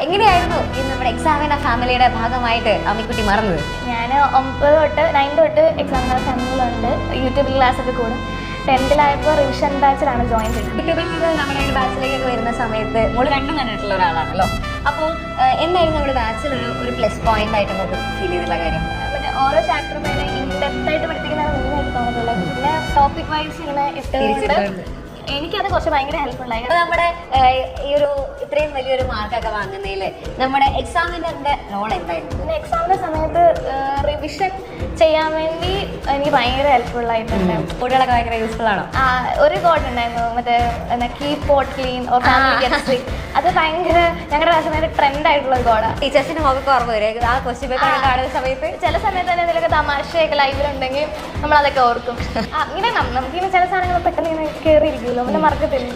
എങ്ങനെയായിരുന്നു നമ്മുടെ എക്സാമിന ഫാമിലിയുടെ ഭാഗമായിട്ട് അമ്മിക്കുട്ടി മറന്നത്? ഞാൻ 9 തൊട്ട് എക്സാമിന ഫാമിലിയിലുണ്ട്. യൂട്യൂബിൽ ക്ലാസ്സൊക്കെ കൂടും. 10th റിവിഷൻ ബാച്ചിലാണ് ജോയിൻ ചെയ്തത്. യൂട്യൂബിൽ നമ്മുടെ ബാച്ചിലേക്കൊക്കെ വരുന്ന സമയത്ത് മോള് രണ്ടും കണ്ടിട്ടുള്ള ഒരാളാണല്ലോ. അപ്പോൾ എന്തായിരുന്നു നമ്മുടെ ബാച്ചിൽ ഒരു പ്ലസ് പോയിന്റ് ആയിട്ട് നമുക്ക് ഫീൽ ചെയ്തിട്ടുള്ള കാര്യം? പിന്നെ ഓരോ ചാപ്റ്ററും ഇൻഡെപ്തായിട്ട് പഠിപ്പിക്കുന്നതാണ് മെയിനായിട്ട് തോന്നുന്നുള്ളത്. പിന്നെ ടോപ്പിക് വൈസ് ഇങ്ങനെ ഇട്ടുകൊണ്ട് എനിക്കത് കുറച്ച് ഭയങ്കര ഹെൽപ്ഫുൾ ആയി. നമ്മുടെ ഈ ഒരു ഇത്രയും വലിയൊരു മാർക്കൊക്കെ വാങ്ങുന്നതിൽ നമ്മുടെ എക്സാമിന്റെ റോൾ എന്തായിരുന്നു? പിന്നെ എക്സാമിന്റെ സമയത്ത് റിവിഷൻ ചെയ്യാൻ വേണ്ടി എനിക്ക് ഭയങ്കര ഹെൽപ്ഫുൾ ആയിട്ടുണ്ട്. കോഡുകളൊക്കെ ഭയങ്കര യൂസ്ഫുൾ ആണോ? ഒരു കോഡ് ഉണ്ടായിരുന്നു, മറ്റേ keep pot clean or family chemistry. അത് ഭയങ്കര ഞങ്ങളുടെ ക്ലാസ്സിൽ ട്രെൻഡ് ആയിട്ടുള്ള ഒരു കോഡാണ്. ടീച്ചേഴ്സിന്റെ മുഖമൊക്കെ ഓർമ്മ വരും ആ ക്വസ്റ്റ്യൻ പേപ്പർ കാണുന്ന സമയത്ത്. ചില സമയത്ത് തന്നെ എന്തെങ്കിലുമൊക്കെ തമാശയൊക്കെ ലൈവിലുണ്ടെങ്കിൽ നമ്മളതൊക്കെ ഓർക്കും. ഇങ്ങനെ നമുക്കിങ്ങനെ ചില സാധനങ്ങൾ പെട്ടെന്ന് ഇങ്ങനെ കയറിയിരിക്കുമല്ലോ, പിന്നെ മറക്കത്തില്ല.